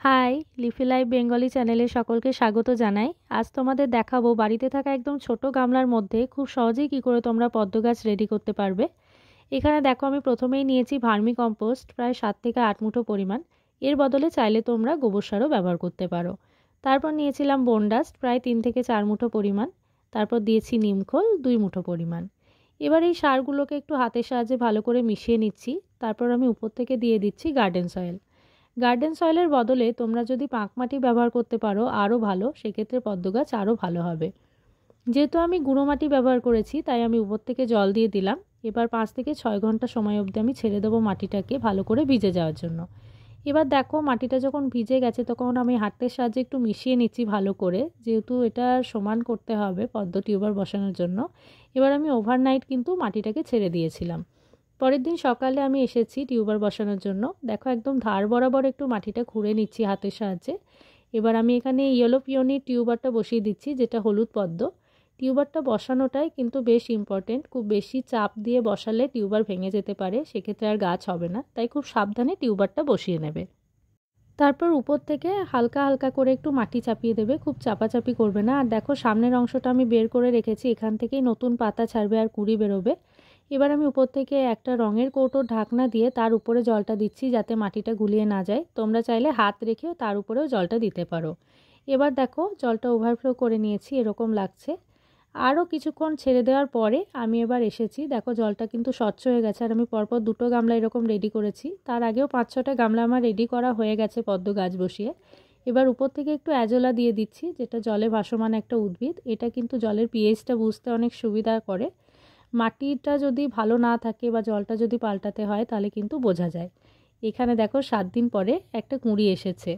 High, leafy live Bengali চ্যানেলে সকলকে স্বাগত জানাই। আজ তোমাদের দেখাবো বাড়িতে থাকা একদম ছোট গামলার মধ্যে খুব সহজেই কী করে তোমরা পদ্ম গাছ রেডি করতে পারবে। এখানে দেখো আমি প্রথমেই নিয়েছি ভার্মি কম্পোস্ট প্রায় 7 থেকে 8 মুঠো পরিমাণ। এর বদলে চাইলে তোমরা গোবর সারও ব্যবহার করতে পারো। তারপর নিয়েছিলাম বোনডাস্ট প্রায় 3 থেকে 4 মুঠো পরিমাণ। তারপর দিয়েছি নিমখোল 2 মুঠো পরিমাণ। এবার এই সারগুলোকে একটু হাতের সাহায্যে ভালো করে মিশিয়ে নিচ্ছি। তারপর আমি উপর থেকে দিয়ে দিচ্ছি গার্ডেন সয়েল। গার্ডেন সয়েলের বদলে তোমরা যদি পাঁকমাটি ব্যবহার করতে পারো আরও ভালো, সেক্ষেত্রে পদ্ম গাছ আরও ভালো হবে। যেহেতু আমি গুঁড়ো মাটি ব্যবহার করেছি তাই আমি উপর থেকে জল দিয়ে দিলাম। এবার 5 থেকে 6 ঘন্টা সময় অবধি আমি ছেড়ে দেবো মাটিটাকে ভালো করে ভিজে যাওয়ার জন্য। এবার দেখো মাটিটা যখন ভিজে গেছে তখন আমি হাতের সাহায্যে একটু মিশিয়ে নিচ্ছি ভালো করে, যেহেতু এটা সমান করতে হবে পদ্ম টিউবার বসানোর জন্য। এবার আমি ওভারনাইট কিন্তু মাটিটাকে ছেড়ে দিয়েছিলাম। পরের দিন সকালে আমি এসেছি টিউবার বসানোর জন্য। দেখো একদম ধার বরাবর একটু মাটিটা খুঁড়ে নিচ্ছি হাতের সাহায্যে। এবার আমি এখানে ইয়েলো পিওনির টিউবারটা বসিয়ে দিচ্ছি, যেটা হলুদ পদ্ম। টিউবারটা বসানোটাই কিন্তু বেশ ইম্পর্টেন্ট। খুব বেশি চাপ দিয়ে বসালে টিউবার ভেঙে যেতে পারে, সেক্ষেত্রে আর গাছ হবে না, তাই খুব সাবধানে টিউবারটা বসিয়ে নেবে। তারপর উপর থেকে হালকা হালকা করে একটু মাটি চাপিয়ে দেবে, খুব চাপাচাপি করবে না। আর দেখো সামনের অংশটা আমি বের করে রেখেছি, এখান থেকেই নতুন পাতা ছাড়বে আর কুঁড়ি বেরোবে। এবার আমি উপর থেকে একটা রঙের কৌটোর ঢাকনা দিয়ে তার উপরে জলটা দিচ্ছি যাতে মাটিটা গুলিয়ে না যায়। তোমরা চাইলে হাত রেখেও তার উপরেও জলটা দিতে পারো। এবার দেখো জলটা ওভারফ্লো করে নিয়েছি, এরকম লাগছে। আরও কিছুক্ষণ ছেড়ে দেওয়ার পরে আমি এবার এসেছি, দেখো জলটা কিন্তু স্বচ্ছ হয়ে গেছে। আর আমি পরপর 2টো গামলা এরকম রেডি করেছি। তার আগেও 5-6টা গামলা আমার রেডি করা হয়ে গেছে পদ্ম গাছ বসিয়ে। এবার উপর থেকে একটু অ্যাজোলা দিয়ে দিচ্ছি, যেটা জলে ভাসমান একটা উদ্ভিদ। এটা কিন্তু জলের পিএইচটা বুঝতে অনেক সুবিধা করে। মাটিটা যদি ভালো না থাকে বা জলটা যদি পাল্টাতে হয় তাহলে কিন্তু বোঝা যায়। এখানে দেখো 7 দিন পরে একটা কুঁড়ি এসেছে।